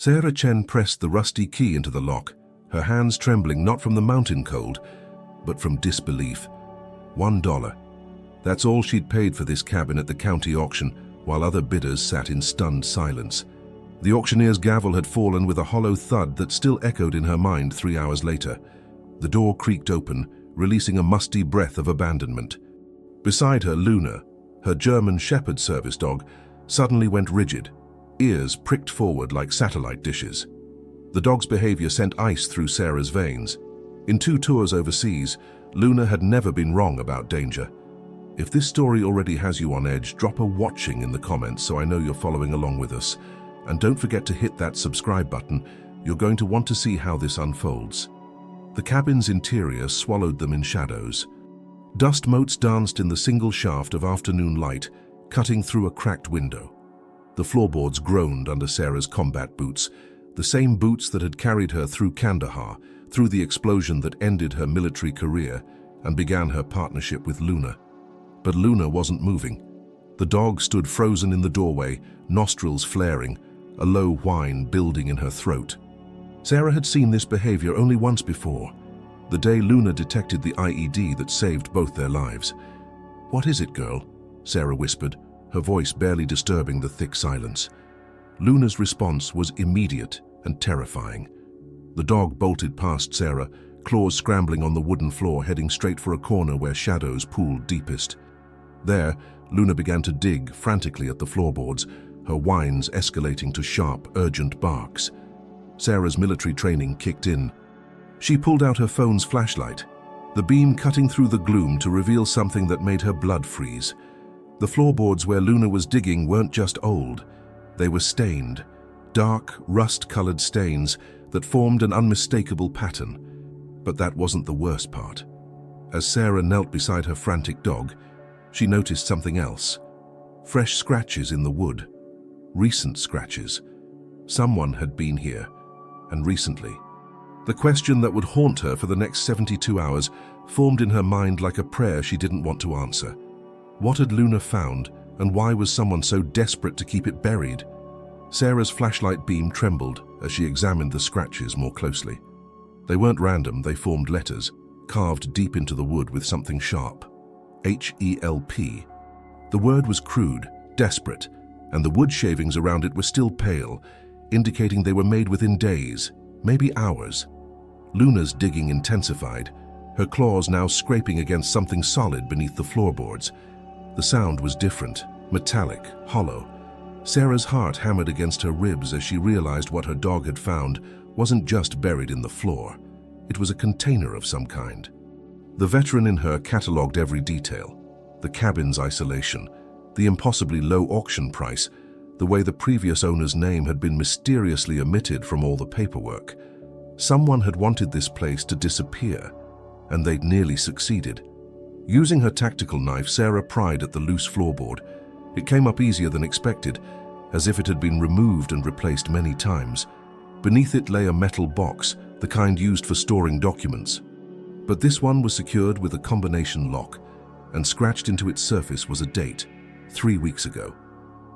Sarah Chen pressed the rusty key into the lock, her hands trembling not from the mountain cold, but from disbelief. $1. That's all she'd paid for this cabin at the county auction, while other bidders sat in stunned silence. The auctioneer's gavel had fallen with a hollow thud that still echoed in her mind 3 hours later. The door creaked open, releasing a musty breath of abandonment. Beside her, Luna, her German Shepherd service dog, suddenly went rigid, ears pricked forward like satellite dishes. The dog's behavior sent ice through Sarah's veins. In 2 tours overseas, Luna had never been wrong about danger. If this story already has you on edge, drop a watching in the comments so I know you're following along with us. And don't forget to hit that subscribe button. You're going to want to see how this unfolds. The cabin's interior swallowed them in shadows. Dust motes danced in the single shaft of afternoon light, cutting through a cracked window. The floorboards groaned under Sarah's combat boots, the same boots that had carried her through Kandahar, through the explosion that ended her military career and began her partnership with Luna. But Luna wasn't moving. The dog stood frozen in the doorway, nostrils flaring, a low whine building in her throat. Sarah had seen this behavior only once before, the day Luna detected the IED that saved both their lives. "What is it, girl?" Sarah whispered, her voice barely disturbing the thick silence. Luna's response was immediate and terrifying. The dog bolted past Sarah, claws scrambling on the wooden floor, heading straight for a corner where shadows pooled deepest. There, Luna began to dig frantically at the floorboards, her whines escalating to sharp, urgent barks. Sarah's military training kicked in. She pulled out her phone's flashlight, the beam cutting through the gloom to reveal something that made her blood freeze. The floorboards where Luna was digging weren't just old, they were stained, dark, rust-colored stains that formed an unmistakable pattern. But that wasn't the worst part. As Sarah knelt beside her frantic dog, she noticed something else. Fresh scratches in the wood. Recent scratches. Someone had been here, and recently. The question that would haunt her for the next 72 hours formed in her mind like a prayer she didn't want to answer. What had Luna found, and why was someone so desperate to keep it buried? Sarah's flashlight beam trembled as she examined the scratches more closely. They weren't random, they formed letters, carved deep into the wood with something sharp. H-E-L-P. The word was crude, desperate, and the wood shavings around it were still pale, indicating they were made within days, maybe hours. Luna's digging intensified, her claws now scraping against something solid beneath the floorboards. The sound was different, metallic, hollow. Sarah's heart hammered against her ribs as she realized what her dog had found wasn't just buried in the floor. It was a container of some kind. The veteran in her catalogued every detail. The cabin's isolation, the impossibly low auction price, the way the previous owner's name had been mysteriously omitted from all the paperwork. Someone had wanted this place to disappear, and they'd nearly succeeded. Using her tactical knife, Sarah pried at the loose floorboard. It came up easier than expected, as if it had been removed and replaced many times. Beneath it lay a metal box, the kind used for storing documents. But this one was secured with a combination lock, and scratched into its surface was a date, 3 weeks ago.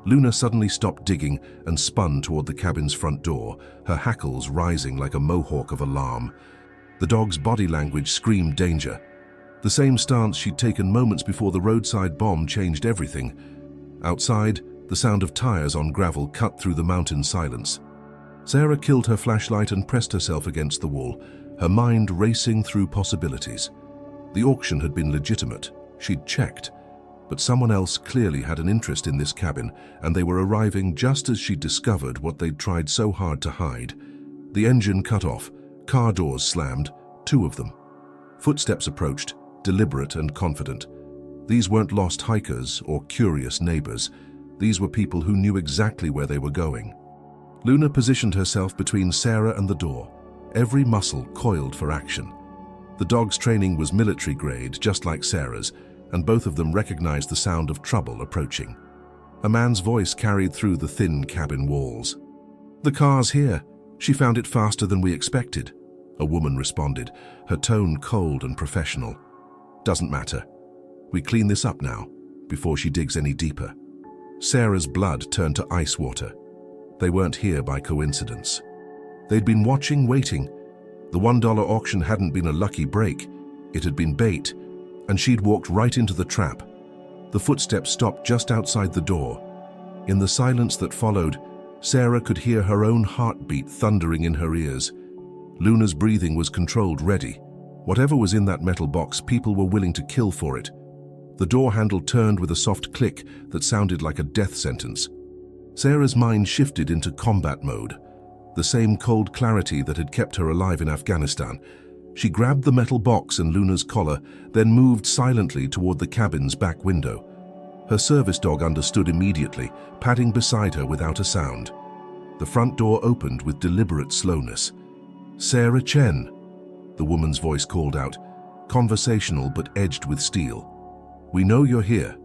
Luna suddenly stopped digging and spun toward the cabin's front door, her hackles rising like a mohawk of alarm. The dog's body language screamed danger. The same stance she'd taken moments before the roadside bomb changed everything. Outside, the sound of tires on gravel cut through the mountain silence. Sarah killed her flashlight and pressed herself against the wall, her mind racing through possibilities. The auction had been legitimate, she'd checked, but someone else clearly had an interest in this cabin, and they were arriving just as she'd discovered what they'd tried so hard to hide. The engine cut off, car doors slammed, 2 of them. Footsteps approached, deliberate and confident. These weren't lost hikers or curious neighbors. These were people who knew exactly where they were going. Luna positioned herself between Sarah and the door, every muscle coiled for action. The dog's training was military grade, just like Sarah's, and both of them recognized the sound of trouble approaching. A man's voice carried through the thin cabin walls. "The car's here. She found it faster than we expected," a woman responded, her tone cold and professional. "Doesn't matter. We clean this up now, before she digs any deeper." Sarah's blood turned to ice water. They weren't here by coincidence. They'd been watching, waiting. The $1 auction hadn't been a lucky break. It had been bait, and she'd walked right into the trap. The footsteps stopped just outside the door. In the silence that followed, Sarah could hear her own heartbeat thundering in her ears. Luna's breathing was controlled, ready. Whatever was in that metal box, people were willing to kill for it. The door handle turned with a soft click that sounded like a death sentence. Sarah's mind shifted into combat mode, the same cold clarity that had kept her alive in Afghanistan. She grabbed the metal box and Luna's collar, then moved silently toward the cabin's back window. Her service dog understood immediately, padding beside her without a sound. The front door opened with deliberate slowness. "Sarah Chen," the woman's voice called out, conversational but edged with steel. "We know you're here.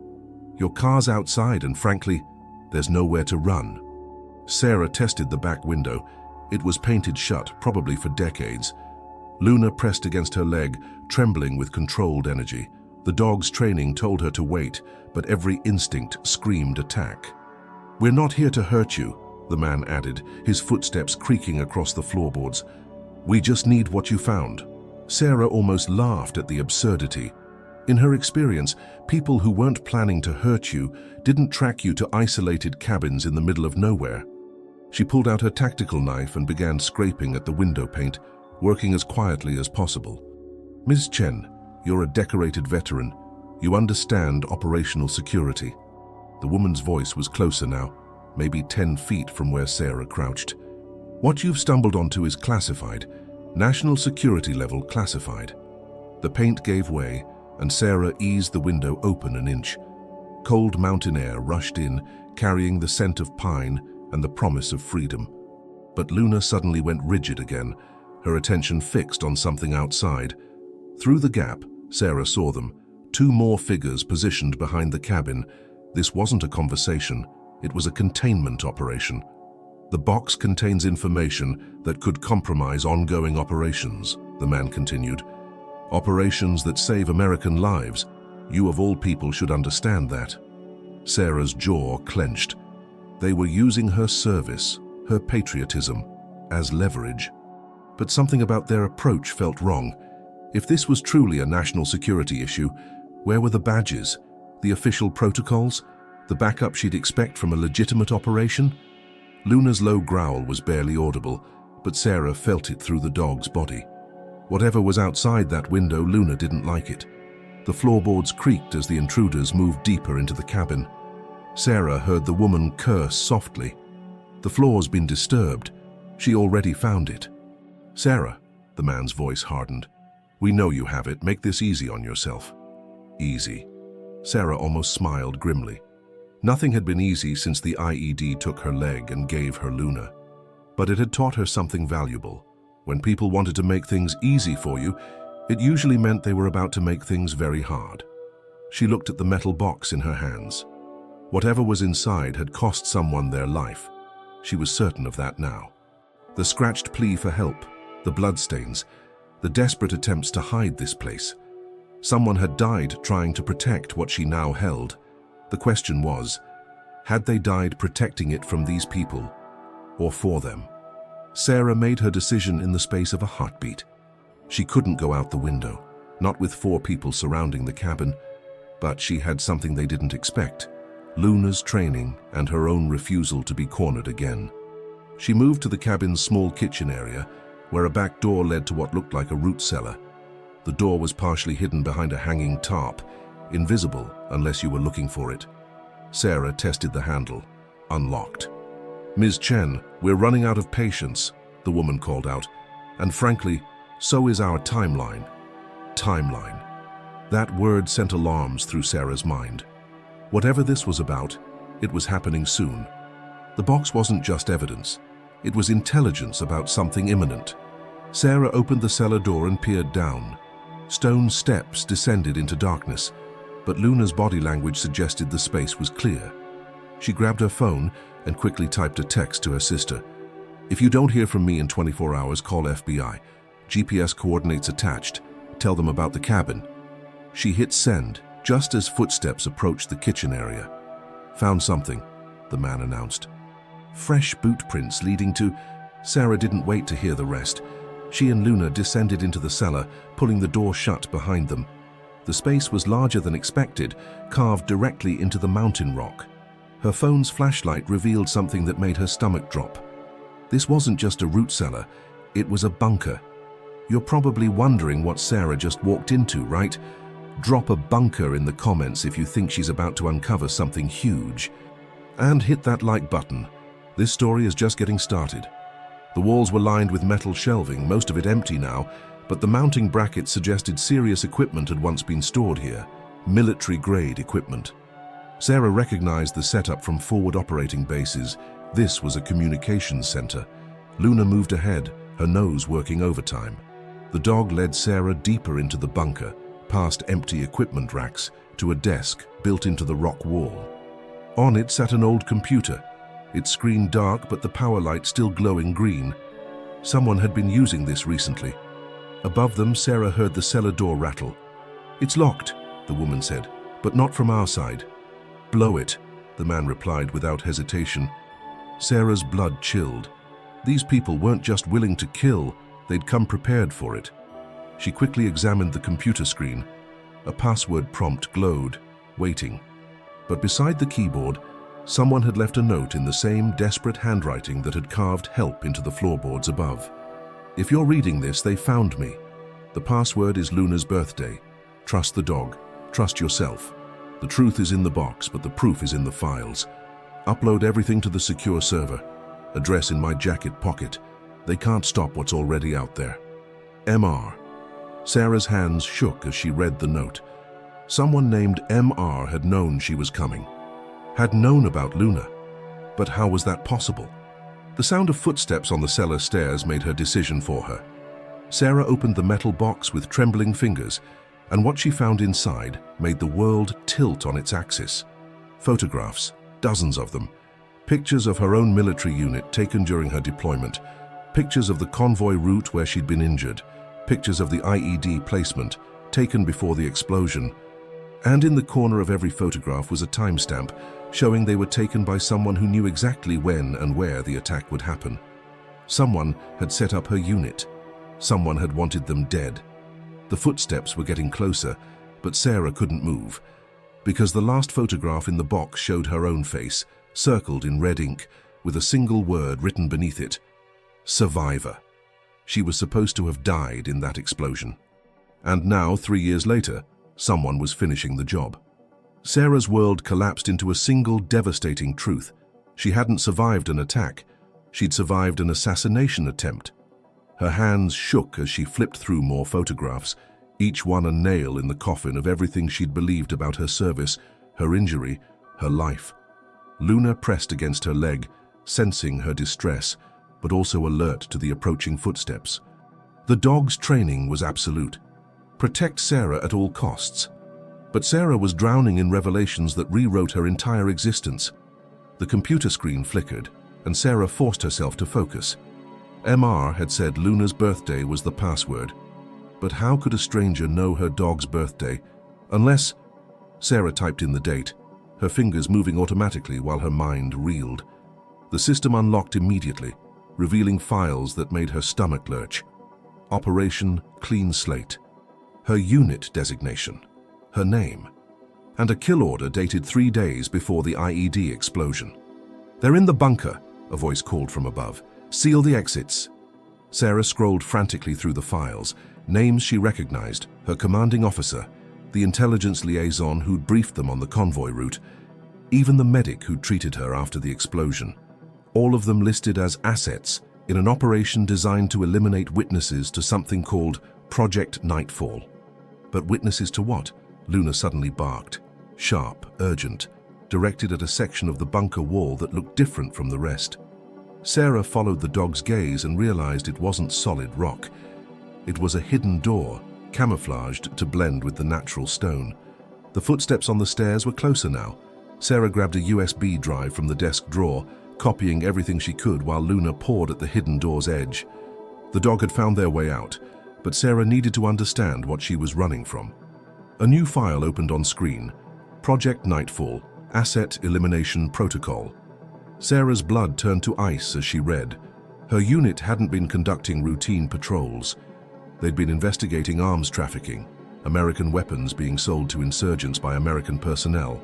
Your car's outside and frankly, there's nowhere to run." Sarah tested the back window. It was painted shut, probably for decades. Luna pressed against her leg, trembling with controlled energy. The dog's training told her to wait, but every instinct screamed attack. "We're not here to hurt you," the man added, his footsteps creaking across the floorboards. "We just need what you found." Sarah almost laughed at the absurdity. In her experience, people who weren't planning to hurt you didn't track you to isolated cabins in the middle of nowhere. She pulled out her tactical knife and began scraping at the window paint, working as quietly as possible. "Ms. Chen, you're a decorated veteran. You understand operational security." The woman's voice was closer now, maybe 10 feet from where Sarah crouched. "What you've stumbled onto is classified, national security level classified." The paint gave way, and Sarah eased the window open an inch. Cold mountain air rushed in, carrying the scent of pine and the promise of freedom. But Luna suddenly went rigid again, her attention fixed on something outside. Through the gap, Sarah saw them, 2 more figures positioned behind the cabin. This wasn't a conversation, it was a containment operation. "The box contains information that could compromise ongoing operations," the man continued. "Operations that save American lives. You of all people should understand that." Sarah's jaw clenched. They were using her service, her patriotism, as leverage. But something about their approach felt wrong. If this was truly a national security issue, where were the badges, the official protocols, the backup she'd expect from a legitimate operation? Luna's low growl was barely audible, but Sarah felt it through the dog's body. Whatever was outside that window, Luna didn't like it. The floorboards creaked as the intruders moved deeper into the cabin. Sarah heard the woman curse softly. The floor's been disturbed. She already found it. "Sarah," the man's voice hardened. "We know you have it. Make this easy on yourself." Easy. Sarah almost smiled grimly. Nothing had been easy since the IED took her leg and gave her Luna. But it had taught her something valuable. When people wanted to make things easy for you, it usually meant they were about to make things very hard. She looked at the metal box in her hands. Whatever was inside had cost someone their life. She was certain of that now. The scratched plea for help, the bloodstains, the desperate attempts to hide this place. Someone had died trying to protect what she now held. The question was, had they died protecting it from these people, or for them? Sarah made her decision in the space of a heartbeat. She couldn't go out the window, not with 4 people surrounding the cabin, but she had something they didn't expect: Luna's training and her own refusal to be cornered again. She moved to the cabin's small kitchen area, where a back door led to what looked like a root cellar. The door was partially hidden behind a hanging tarp, invisible unless you were looking for it. Sarah tested the handle. Unlocked. "Ms. Chen, we're running out of patience," the woman called out. "And frankly, so is our timeline." Timeline. That word sent alarms through Sarah's mind. Whatever this was about, it was happening soon. The box wasn't just evidence. It was intelligence about something imminent. Sarah opened the cellar door and peered down. Stone steps descended into darkness, but Luna's body language suggested the space was clear. She grabbed her phone and quickly typed a text to her sister. "If you don't hear from me in 24 hours, call FBI. GPS coordinates attached. Tell them about the cabin." She hit send just as footsteps approached the kitchen area. "Found something," the man announced. fresh boot prints leading to... Sarah didn't wait to hear the rest. She and Luna descended into the cellar, pulling the door shut behind them. The space was larger than expected, carved directly into the mountain rock. Her phone's flashlight revealed something that made her stomach drop. This wasn't just a root cellar, it was a bunker. You're probably wondering what Sarah just walked into, right? Drop a bunker in the comments if you think she's about to uncover something huge. And hit that like button. This story is just getting started. The walls were lined with metal shelving, most of it empty now, but the mounting brackets suggested serious equipment had once been stored here. Military-grade equipment. Sarah recognized the setup from forward operating bases. This was a communications center. Luna moved ahead, her nose working overtime. The dog led Sarah deeper into the bunker, past empty equipment racks, to a desk built into the rock wall. On it sat an old computer, its screen dark but the power light still glowing green. Someone had been using this recently. Above them, Sarah heard the cellar door rattle. "It's locked," the woman said, "but not from our side." "Blow it," the man replied without hesitation. Sarah's blood chilled. These people weren't just willing to kill, they'd come prepared for it. She quickly examined the computer screen. A password prompt glowed, waiting. But beside the keyboard, someone had left a note in the same desperate handwriting that had carved help into the floorboards above. "If you're reading this, they found me. The password is Luna's birthday. Trust the dog. Trust yourself. The truth is in the box, but the proof is in the files. Upload everything to the secure server. Address in my jacket pocket. They can't stop what's already out there. MR." Sarah's hands shook as she read the note. Someone named MR had known she was coming. Had known about Luna. But how was that possible? The sound of footsteps on the cellar stairs made her decision for her. Sarah opened the metal box with trembling fingers, and what she found inside made the world tilt on its axis. Photographs, dozens of them. Pictures of her own military unit taken during her deployment. Pictures of the convoy route where she'd been injured. Pictures of the IED placement, taken before the explosion. And in the corner of every photograph was a timestamp, showing they were taken by someone who knew exactly when and where the attack would happen. Someone had set up her unit. Someone had wanted them dead. The footsteps were getting closer, but Sarah couldn't move, because the last photograph in the box showed her own face, circled in red ink, with a single word written beneath it: survivor. She was supposed to have died in that explosion. And now, 3 years later, someone was finishing the job. Sarah's world collapsed into a single devastating truth. She hadn't survived an attack. She'd survived an assassination attempt. Her hands shook as she flipped through more photographs, each one a nail in the coffin of everything she'd believed about her service, her injury, her life. Luna pressed against her leg, sensing her distress, but also alert to the approaching footsteps. The dog's training was absolute. Protect Sarah at all costs. But Sarah was drowning in revelations that rewrote her entire existence. The computer screen flickered, and Sarah forced herself to focus. MR had said Luna's birthday was the password. But how could a stranger know her dog's birthday? Unless... Sarah typed in the date, her fingers moving automatically while her mind reeled. The system unlocked immediately, revealing files that made her stomach lurch. Operation Clean Slate. Her unit designation. Her name. And a kill order dated 3 days before the IED explosion. "They're in the bunker," a voice called from above. "Seal the exits." Sarah scrolled frantically through the files. Names she recognized, her commanding officer, the intelligence liaison who'd briefed them on the convoy route, even the medic who'd treated her after the explosion. All of them listed as assets in an operation designed to eliminate witnesses to something called Project Nightfall. But witnesses to what? Luna suddenly barked, sharp, urgent, directed at a section of the bunker wall that looked different from the rest. Sarah followed the dog's gaze and realized it wasn't solid rock. It was a hidden door, camouflaged to blend with the natural stone. The footsteps on the stairs were closer now. Sarah grabbed a USB drive from the desk drawer, copying everything she could while Luna pawed at the hidden door's edge. The dog had found their way out, but Sarah needed to understand what she was running from. A new file opened on screen. Project Nightfall, Asset Elimination Protocol. Sarah's blood turned to ice as she read. Her unit hadn't been conducting routine patrols. They'd been investigating arms trafficking, American weapons being sold to insurgents by American personnel,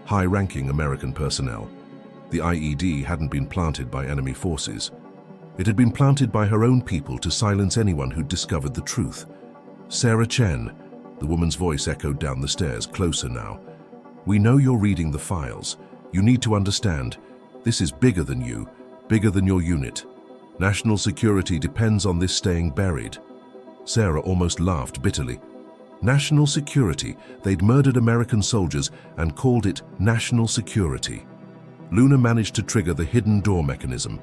high-ranking American personnel. The IED hadn't been planted by enemy forces. It had been planted by her own people to silence anyone who'd discovered the truth. Sarah Chen, the woman's voice echoed down the stairs, closer now. We know you're reading the files. You need to understand, this is bigger than you, bigger than your unit. National security depends on this staying buried. Sarah almost laughed bitterly. National security. They'd murdered American soldiers and called it national security. Luna managed to trigger the hidden door mechanism.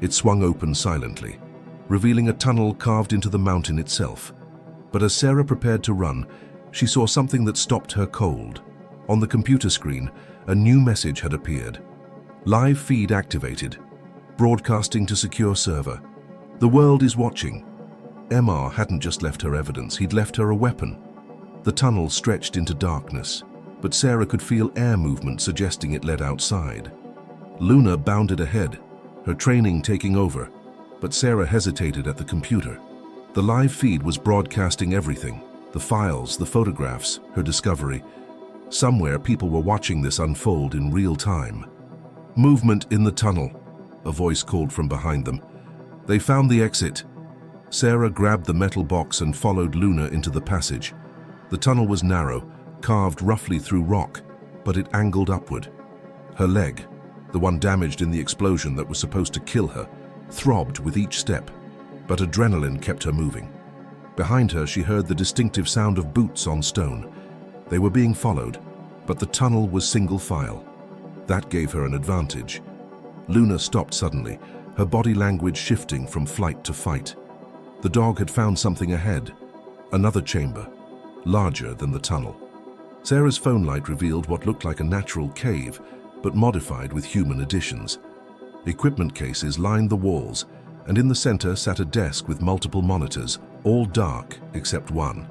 It swung open silently, revealing a tunnel carved into the mountain itself. But as Sarah prepared to run, she saw something that stopped her cold. On the computer screen, a new message had appeared. Live feed activated. Broadcasting to secure server. The world is watching. MR hadn't just left her evidence, he'd left her a weapon. The tunnel stretched into darkness, but Sarah could feel air movement suggesting it led outside. Luna bounded ahead, her training taking over, but Sarah hesitated at the computer. The live feed was broadcasting everything, the files, the photographs, her discovery. Somewhere people were watching this unfold in real time. Movement in the tunnel, a voice called from behind them. They found the exit. Sarah grabbed the metal box and followed Luna into the passage. The tunnel was narrow, carved roughly through rock, but it angled upward. Her leg, the one damaged in the explosion that was supposed to kill her, throbbed with each step, but adrenaline kept her moving. Behind her, she heard the distinctive sound of boots on stone. They were being followed, but the tunnel was single file. That gave her an advantage. Luna stopped suddenly, her body language shifting from flight to fight. The dog had found something ahead, another chamber, larger than the tunnel. Sarah's phone light revealed what looked like a natural cave, but modified with human additions. Equipment cases lined the walls, and in the center sat a desk with multiple monitors, all dark except one.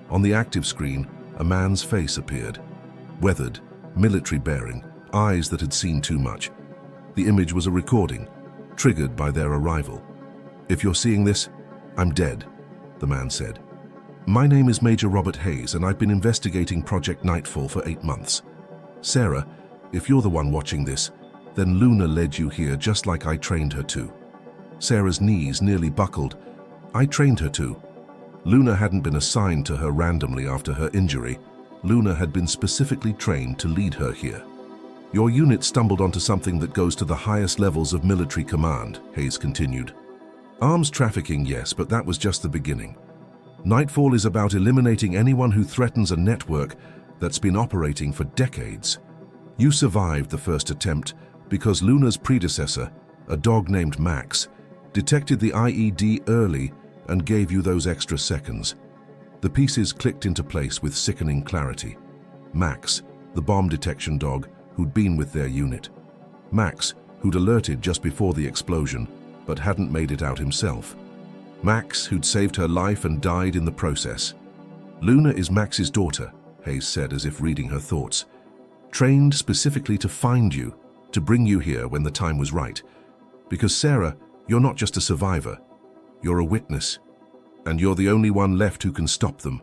On the active screen, a man's face appeared. Weathered, military-bearing, eyes that had seen too much. The image was a recording, triggered by their arrival. If you're seeing this, I'm dead, the man said. My name is Major Robert Hayes, and I've been investigating Project Nightfall for 8 months. Sarah, if you're the one watching this, then Luna led you here just like I trained her to. Sarah's knees nearly buckled. I trained her to. Luna hadn't been assigned to her randomly after her injury. Luna had been specifically trained to lead her here. Your unit stumbled onto something that goes to the highest levels of military command, Hayes continued. Arms trafficking, yes, but that was just the beginning. Nightfall is about eliminating anyone who threatens a network that's been operating for decades. You survived the first attempt because Luna's predecessor, a dog named Max, detected the IED early and gave you those extra seconds. The pieces clicked into place with sickening clarity. Max, the bomb detection dog, who'd been with their unit. Max, who'd alerted just before the explosion, but hadn't made it out himself. Max, who'd saved her life and died in the process. Luna is Max's daughter, Hayes said as if reading her thoughts. Trained specifically to find you, to bring you here when the time was right. Because Sarah, you're not just a survivor, you're a witness. And you're the only one left who can stop them.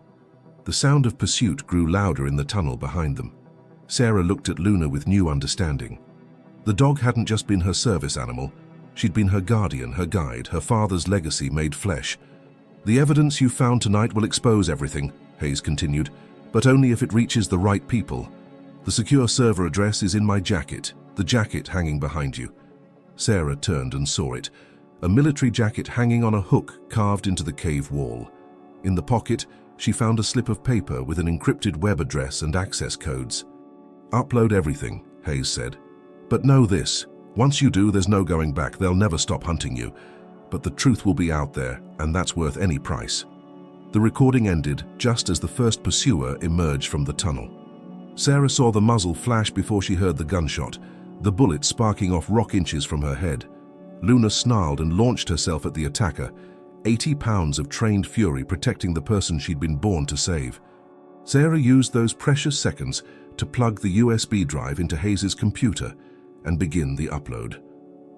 The sound of pursuit grew louder in the tunnel behind them. Sarah looked at Luna with new understanding. The dog hadn't just been her service animal. She'd been her guardian, her guide, her father's legacy made flesh. The evidence you found tonight will expose everything, Hayes continued, but only if it reaches the right people. The secure server address is in my jacket, the jacket hanging behind you. Sarah turned and saw it, a military jacket hanging on a hook carved into the cave wall. In the pocket, she found a slip of paper with an encrypted web address and access codes. Upload everything, Hayes said. But know this, once you do, there's no going back. They'll never stop hunting you. But the truth will be out there, and that's worth any price. The recording ended just as the first pursuer emerged from the tunnel. Sarah saw the muzzle flash before she heard the gunshot, the bullet sparking off rock inches from her head. Luna snarled and launched herself at the attacker, 80 pounds of trained fury protecting the person she'd been born to save. Sarah used those precious seconds to plug the USB drive into Hayes' computer, and begin the upload.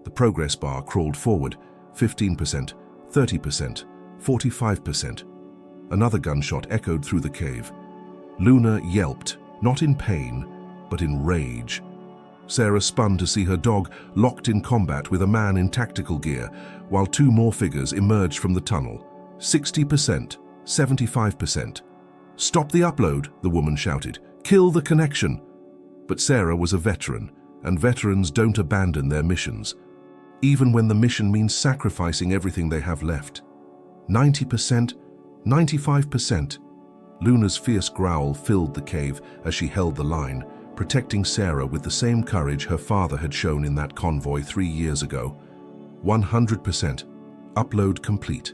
The progress bar crawled forward, 15%, 30%, 45%. Another gunshot echoed through the cave. Luna yelped, not in pain, but in rage. Sarah spun to see her dog locked in combat with a man in tactical gear, while two more figures emerged from the tunnel. 60%, 75%. "Stop the upload," the woman shouted. "Kill the connection." But Sarah was a veteran, and veterans don't abandon their missions, even when the mission means sacrificing everything they have left. 90%, 95%. Luna's fierce growl filled the cave as she held the line, protecting Sarah with the same courage her father had shown in that convoy 3 years ago. 100%. Upload complete.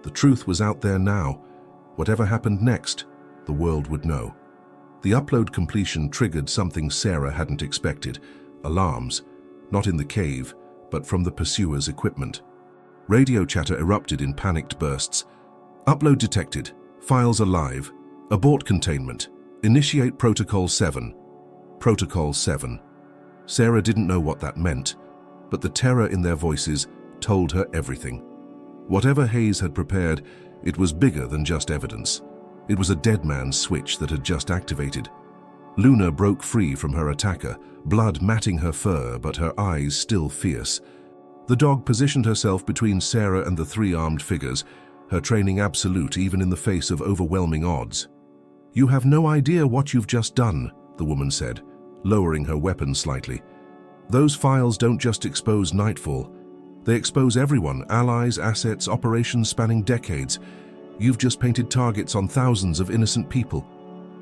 The truth was out there now. Whatever happened next, the world would know. The upload completion triggered something Sarah hadn't expected. Alarms, not in the cave, but from the pursuers' equipment. Radio chatter erupted in panicked bursts. "Upload detected. Files are live. Abort containment. Initiate Protocol 7. Protocol 7. Sarah didn't know what that meant, but the terror in their voices told her everything. Whatever Hayes had prepared, it was bigger than just evidence. It was a dead man's switch that had just activated. Luna broke free from her attacker, blood matting her fur, but her eyes still fierce. The dog positioned herself between Sarah and the three armed figures, her training absolute even in the face of overwhelming odds. "You have no idea what you've just done," the woman said, lowering her weapon slightly. "Those files don't just expose Nightfall. They expose everyone, allies, assets, operations spanning decades. You've just painted targets on thousands of innocent people."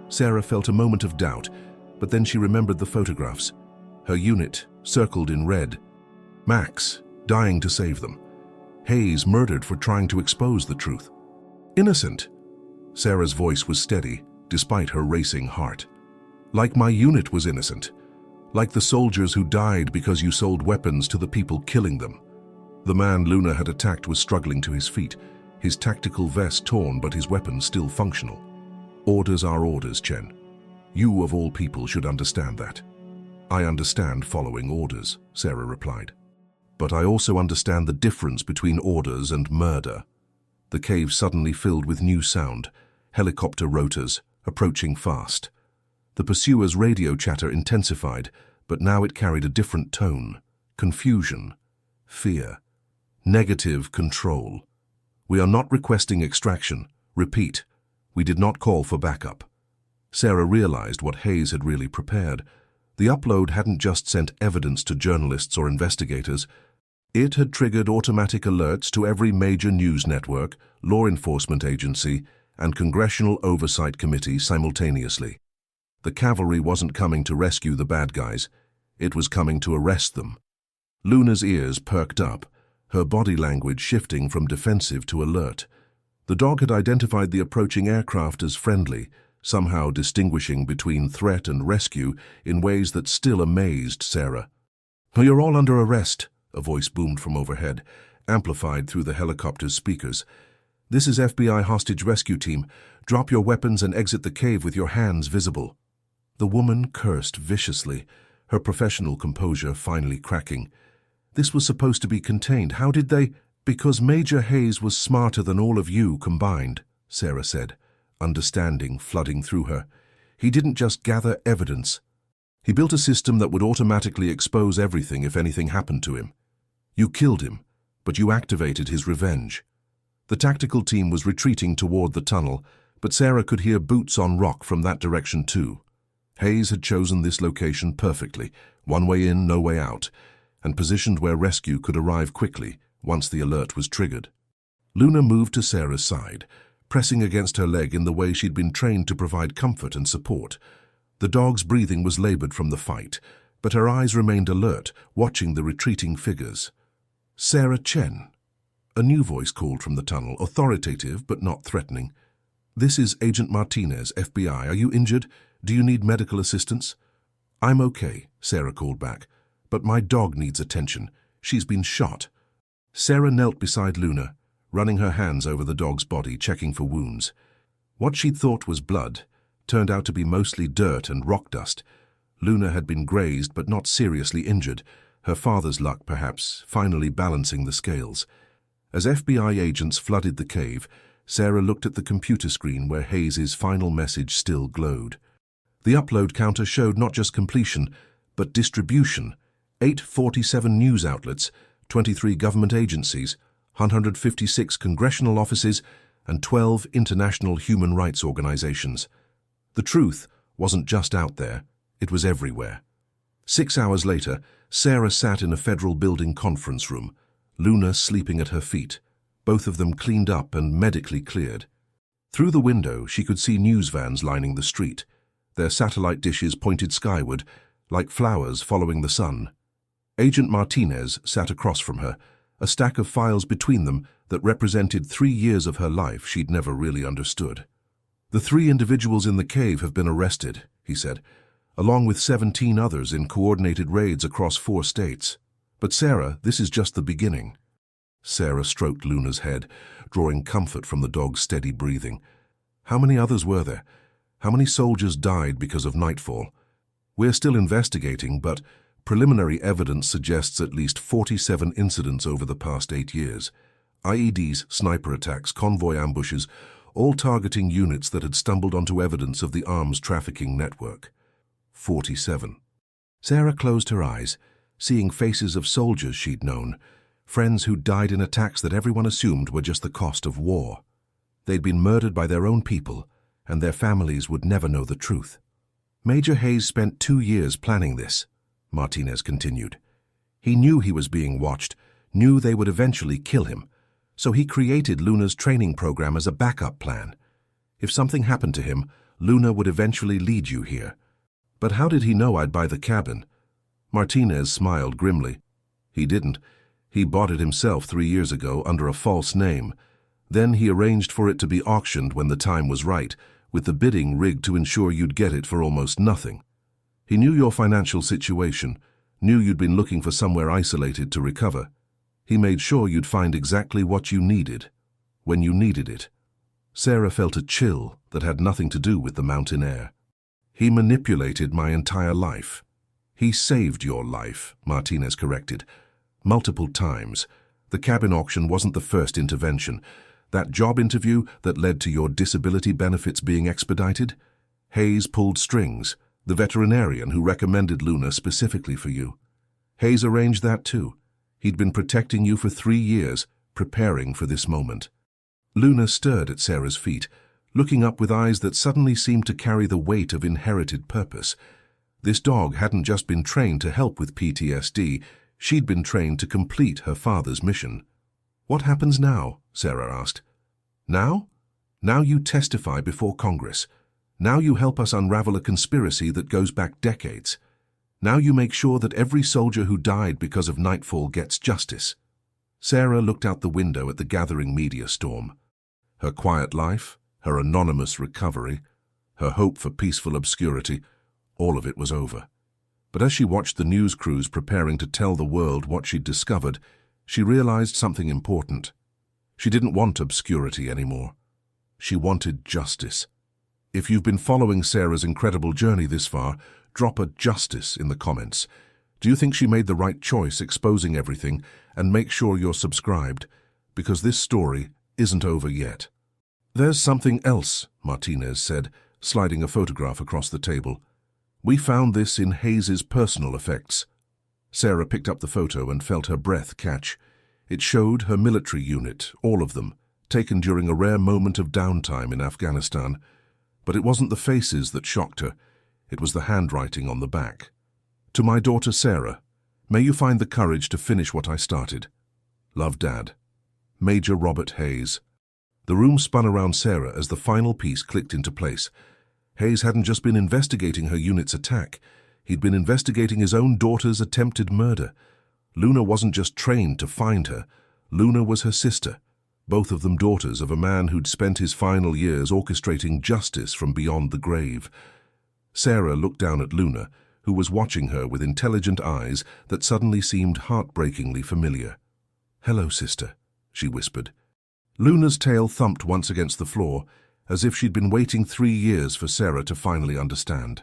Sarah felt a moment of doubt, but then she remembered the photographs. Her unit, circled in red. Max, dying to save them. Hayes murdered for trying to expose the truth. "Innocent." Sarah's voice was steady, despite her racing heart. "Like my unit was innocent. Like the soldiers who died because you sold weapons to the people killing them." The man Luna had attacked was struggling to his feet, his tactical vest torn but his weapon still functional. "Orders are orders, Chen. You of all people should understand that." "I understand following orders," Sarah replied. "But I also understand the difference between orders and murder." The cave suddenly filled with new sound, helicopter rotors, approaching fast. The pursuers' radio chatter intensified, but now it carried a different tone. Confusion, fear, negative control. "We are not requesting extraction. Repeat, we did not call for backup." Sarah realized what Hayes had really prepared. The upload hadn't just sent evidence to journalists or investigators. It had triggered automatic alerts to every major news network, law enforcement agency, and congressional oversight committee simultaneously. The cavalry wasn't coming to rescue the bad guys. It was coming to arrest them. Luna's ears perked up, her body language shifting from defensive to alert. The dog had identified the approaching aircraft as friendly, somehow distinguishing between threat and rescue in ways that still amazed Sarah. "You're all under arrest," a voice boomed from overhead, amplified through the helicopter's speakers. "This is FBI hostage rescue team. Drop your weapons and exit the cave with your hands visible." The woman cursed viciously, her professional composure finally cracking. "This was supposed to be contained. How did they—" "Because Major Hayes was smarter than all of you combined," Sarah said, understanding flooding through her. "He didn't just gather evidence. He built a system that would automatically expose everything if anything happened to him. You killed him, but you activated his revenge." The tactical team was retreating toward the tunnel, but Sarah could hear boots on rock from that direction too. Hayes had chosen this location perfectly, one way in, no way out, and positioned where rescue could arrive quickly once the alert was triggered. Luna moved to Sarah's side, pressing against her leg in the way she'd been trained to provide comfort and support. The dog's breathing was labored from the fight, but her eyes remained alert, watching the retreating figures. "Sarah Chen." A new voice called from the tunnel, authoritative but not threatening. "This is Agent Martinez, FBI. Are you injured? Do you need medical assistance?" "I'm okay," Sarah called back, "but my dog needs attention. She's been shot." Sarah knelt beside Luna, running her hands over the dog's body, checking for wounds. What she'd thought was blood turned out to be mostly dirt and rock dust. Luna had been grazed but not seriously injured, her father's luck perhaps finally balancing the scales. As FBI agents flooded the cave, Sarah looked at the computer screen where Hayes's final message still glowed. The upload counter showed not just completion, but distribution. 847 news outlets, 23 government agencies, 156 congressional offices, and 12 international human rights organizations. The truth wasn't just out there, it was everywhere. 6 hours later, Sarah sat in a federal building conference room, Luna sleeping at her feet, both of them cleaned up and medically cleared. Through the window, she could see news vans lining the street, their satellite dishes pointed skyward, like flowers following the sun. Agent Martinez sat across from her, a stack of files between them that represented 3 years of her life she'd never really understood. "The 3 individuals in the cave have been arrested," he said, "along with 17 others in coordinated raids across 4 states. But Sarah, this is just the beginning." Sarah stroked Luna's head, drawing comfort from the dog's steady breathing. "How many others were there? How many soldiers died because of Nightfall? We're still investigating, but preliminary evidence suggests at least 47 incidents over the past 8 years. IEDs, sniper attacks, convoy ambushes, all targeting units that had stumbled onto evidence of the arms trafficking network. 47. Sarah closed her eyes, seeing faces of soldiers she'd known, friends who'd died in attacks that everyone assumed were just the cost of war. They'd been murdered by their own people, and their families would never know the truth. "Major Hayes spent 2 years planning this," Martinez continued. "He knew he was being watched, knew they would eventually kill him, so he created Luna's training program as a backup plan. If something happened to him, Luna would eventually lead you here. But how did he know I'd buy the cabin?" Martinez smiled grimly. "He didn't. He bought it himself 3 years ago under a false name. Then he arranged for it to be auctioned when the time was right, with the bidding rigged to ensure you'd get it for almost nothing. He knew your financial situation, knew you'd been looking for somewhere isolated to recover. He made sure you'd find exactly what you needed, when you needed it." Sarah felt a chill that had nothing to do with the mountain air. "He manipulated my entire life." "He saved your life," Martinez corrected. "Multiple times. The cabin auction wasn't the first intervention. That job interview that led to your disability benefits being expedited? Hayes pulled strings, the veterinarian who recommended Luna specifically for you. Hayes arranged that too. He'd been protecting you for 3 years, preparing for this moment." Luna stirred at Sarah's feet, looking up with eyes that suddenly seemed to carry the weight of inherited purpose. This dog hadn't just been trained to help with PTSD, she'd been trained to complete her father's mission. "What happens now?" Sarah asked. "Now? Now you testify before Congress. Now you help us unravel a conspiracy that goes back decades. Now you make sure that every soldier who died because of Nightfall gets justice." Sarah looked out the window at the gathering media storm. Her quiet life, her anonymous recovery, her hope for peaceful obscurity, all of it was over. But as she watched the news crews preparing to tell the world what she'd discovered, she realized something important. She didn't want obscurity anymore. She wanted justice. If you've been following Sarah's incredible journey this far, drop a justice in the comments. Do you think she made the right choice exposing everything? And make sure you're subscribed, because this story isn't over yet. "There's something else," Martinez said, sliding a photograph across the table. "We found this in Hayes's personal effects." Sarah picked up the photo and felt her breath catch. It showed her military unit, all of them, taken during a rare moment of downtime in Afghanistan. But it wasn't the faces that shocked her. It was the handwriting on the back. "To my daughter Sarah, may you find the courage to finish what I started. Love, Dad. Major Robert Hayes." The room spun around Sarah as the final piece clicked into place. Hayes hadn't just been investigating her unit's attack. He'd been investigating his own daughter's attempted murder. Luna wasn't just trained to find her. Luna was her sister, both of them daughters of a man who'd spent his final years orchestrating justice from beyond the grave. Sarah looked down at Luna, who was watching her with intelligent eyes that suddenly seemed heartbreakingly familiar. "Hello, sister," she whispered. Luna's tail thumped once against the floor, as if she'd been waiting 3 years for Sarah to finally understand.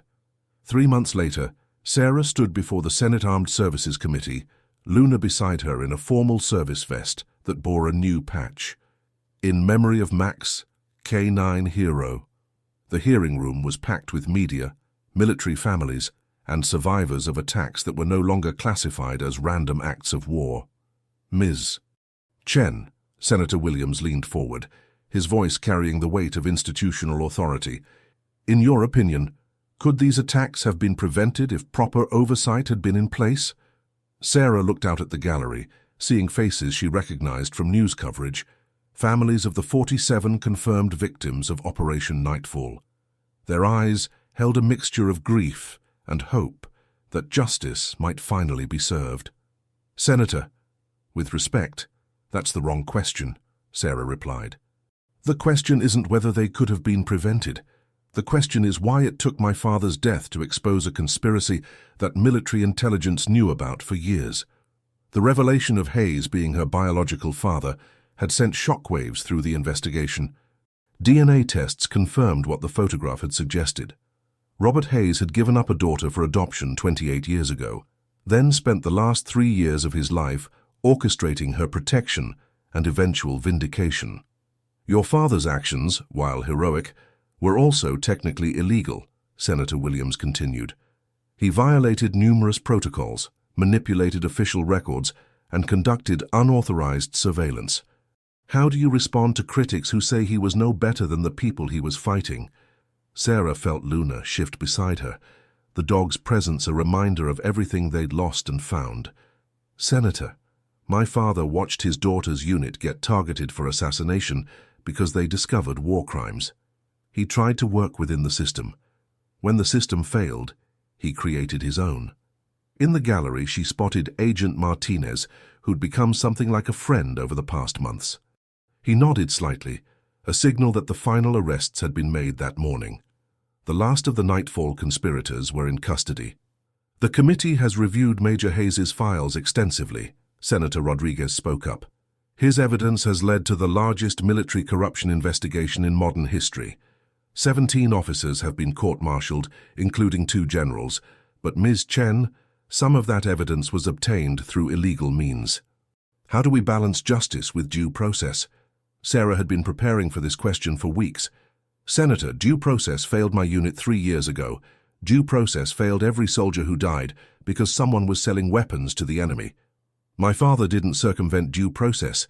3 months later, Sarah stood before the Senate Armed Services Committee, Luna beside her in a formal service vest that bore a new patch. In memory of Max, K9 Hero. The hearing room was packed with media, military families, and survivors of attacks that were no longer classified as random acts of war. Ms. Chen, Senator Williams leaned forward, his voice carrying the weight of institutional authority. In your opinion, could these attacks have been prevented if proper oversight had been in place? Sarah looked out at the gallery, seeing faces she recognized from news coverage, families of the 47 confirmed victims of Operation Nightfall. Their eyes held a mixture of grief and hope that justice might finally be served. Senator, with respect, that's the wrong question, Sarah replied. The question isn't whether they could have been prevented. The question is why it took my father's death to expose a conspiracy that military intelligence knew about for years. The revelation of Hayes being her biological father had sent shockwaves through the investigation. DNA tests confirmed what the photograph had suggested. Robert Hayes had given up a daughter for adoption 28 years ago, then spent the last 3 years of his life orchestrating her protection and eventual vindication. Your father's actions, while heroic, were also technically illegal, Senator Williams continued. He violated numerous protocols, manipulated official records, and conducted unauthorized surveillance. How do you respond to critics who say he was no better than the people he was fighting? Sarah felt Luna shift beside her, the dog's presence a reminder of everything they'd lost and found. Senator, my father watched his daughter's unit get targeted for assassination because they discovered war crimes. He tried to work within the system. When the system failed, he created his own. In the gallery, she spotted Agent Martinez, who'd become something like a friend over the past months. He nodded slightly, a signal that the final arrests had been made that morning. The last of the Nightfall conspirators were in custody. The committee has reviewed Major Hayes's files extensively, Senator Rodriguez spoke up. His evidence has led to the largest military corruption investigation in modern history. 17 officers have been court-martialed, including 2 generals, but Ms. Chen, some of that evidence was obtained through illegal means. How do we balance justice with due process? Sarah had been preparing for this question for weeks. Senator, due process failed my unit 3 years ago. Due process failed every soldier who died because someone was selling weapons to the enemy. My father didn't circumvent due process.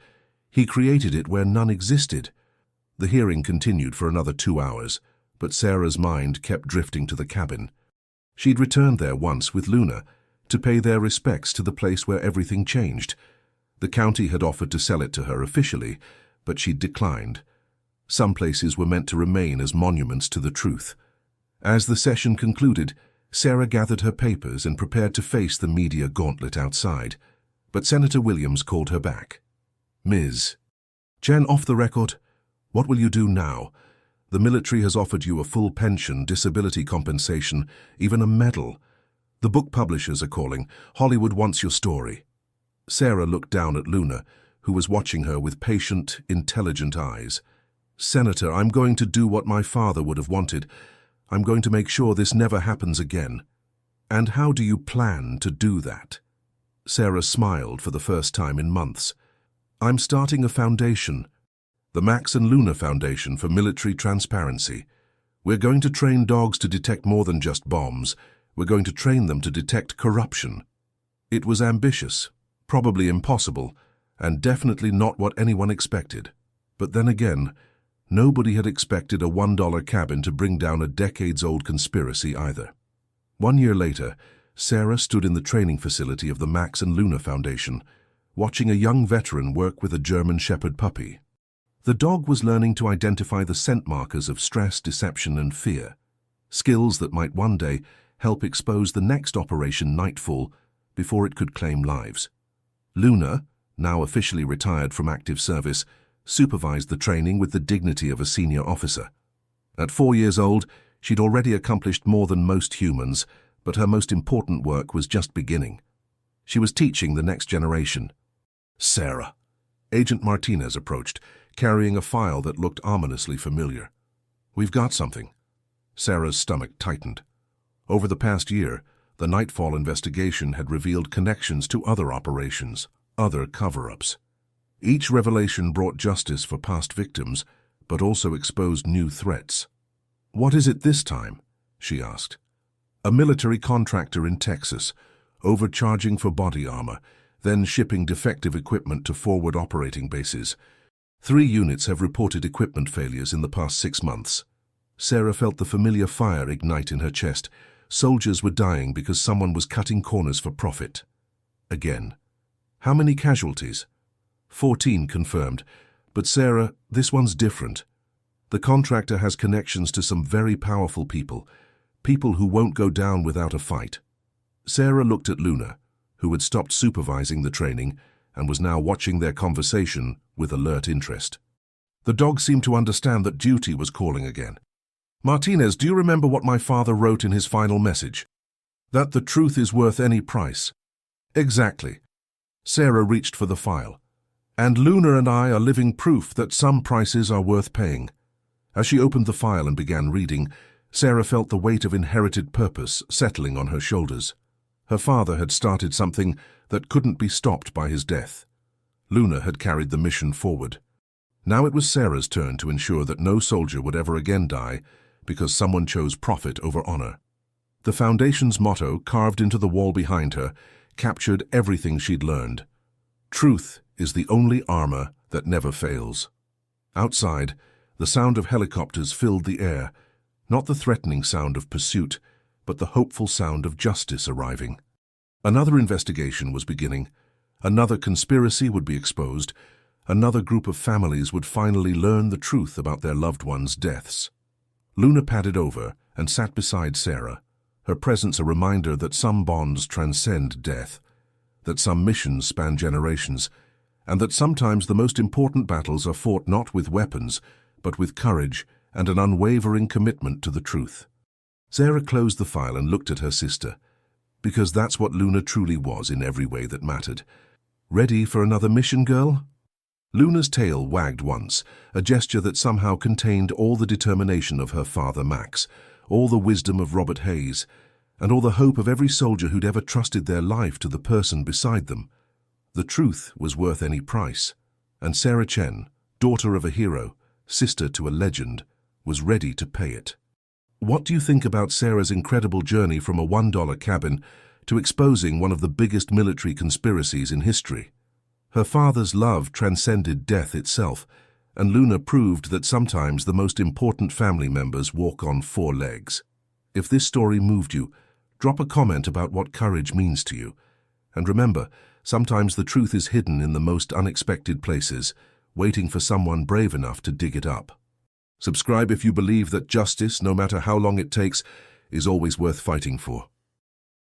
He created it where none existed. The hearing continued for another 2 hours, but Sarah's mind kept drifting to the cabin. She'd returned there once with Luna to pay their respects to the place where everything changed. The county had offered to sell it to her officially, but she'd declined. Some places were meant to remain as monuments to the truth. As the session concluded, Sarah gathered her papers and prepared to face the media gauntlet outside, but Senator Williams called her back. Ms. Chen, off the record. What will you do now? The military has offered you a full pension, disability compensation, even a medal. The book publishers are calling. Hollywood wants your story. Sarah looked down at Luna, who was watching her with patient, intelligent eyes. Senator, I'm going to do what my father would have wanted. I'm going to make sure this never happens again. And how do you plan to do that? Sarah smiled for the first time in months. I'm starting a foundation. The Max and Luna Foundation for Military Transparency. We're going to train dogs to detect more than just bombs. We're going to train them to detect corruption. It was ambitious, probably impossible, and definitely not what anyone expected. But then again, nobody had expected a $1 cabin to bring down a decades-old conspiracy either. 1 year later, Sarah stood in the training facility of the Max and Luna Foundation, watching a young veteran work with a German Shepherd puppy. The dog was learning to identify the scent markers of stress, deception, and fear, skills that might one day help expose the next Operation Nightfall before it could claim lives. Luna, now officially retired from active service, supervised the training with the dignity of a senior officer. At 4 years old, she'd already accomplished more than most humans, but her most important work was just beginning. She was teaching the next generation. Sarah. Agent Martinez approached, carrying a file that looked ominously familiar. We've got something. Sarah's stomach tightened. Over the past year, The Nightfall investigation had revealed connections to other operations, other cover-ups. Each revelation brought justice for past victims, but also exposed new threats. "What is it this time?" she asked. "A military contractor in Texas, overcharging for body armor, then shipping defective equipment to forward operating bases. 3 units have reported equipment failures in the past 6 months. Sarah felt the familiar fire ignite in her chest. Soldiers were dying because someone was cutting corners for profit. Again. "How many casualties?" 14 confirmed. "But Sarah, this one's different. The contractor has connections to some very powerful people, people who won't go down without a fight." Sarah looked at Luna, who had stopped supervising the training and was now watching their conversation with alert interest. The dog seemed to understand that duty was calling again. "Martinez, do you remember what my father wrote in his final message? That the truth is worth any price." "Exactly." Sarah reached for the file. "And Luna and I are living proof that some prices are worth paying." As she opened the file and began reading, Sarah felt the weight of inherited purpose settling on her shoulders. Her father had started something that couldn't be stopped by his death. Luna had carried the mission forward. Now it was Sarah's turn to ensure that no soldier would ever again die because someone chose profit over honor. The Foundation's motto, carved into the wall behind her, captured everything she'd learned. Truth is the only armor that never fails. Outside, the sound of helicopters filled the air, not the threatening sound of pursuit, but the hopeful sound of justice arriving. Another investigation was beginning. Another conspiracy would be exposed. Another group of families would finally learn the truth about their loved ones' deaths. Luna padded over and sat beside Sarah, her presence a reminder that some bonds transcend death, that some missions span generations, and that sometimes the most important battles are fought not with weapons, but with courage and an unwavering commitment to the truth. Sarah closed the file and looked at her sister, because that's what Luna truly was in every way that mattered. "Ready for another mission, girl?" Luna's tail wagged once, a gesture that somehow contained all the determination of her father Max, all the wisdom of Robert Hayes, and all the hope of every soldier who'd ever trusted their life to the person beside them. The truth was worth any price, and Sarah Chen, daughter of a hero, sister to a legend, was ready to pay it. What do you think about Sarah's incredible journey from a $1 cabin to exposing one of the biggest military conspiracies in history? Her father's love transcended death itself, and Luna proved that sometimes the most important family members walk on 4 legs. If this story moved you, drop a comment about what courage means to you. And remember, sometimes the truth is hidden in the most unexpected places, waiting for someone brave enough to dig it up. Subscribe if you believe that justice, no matter how long it takes, is always worth fighting for.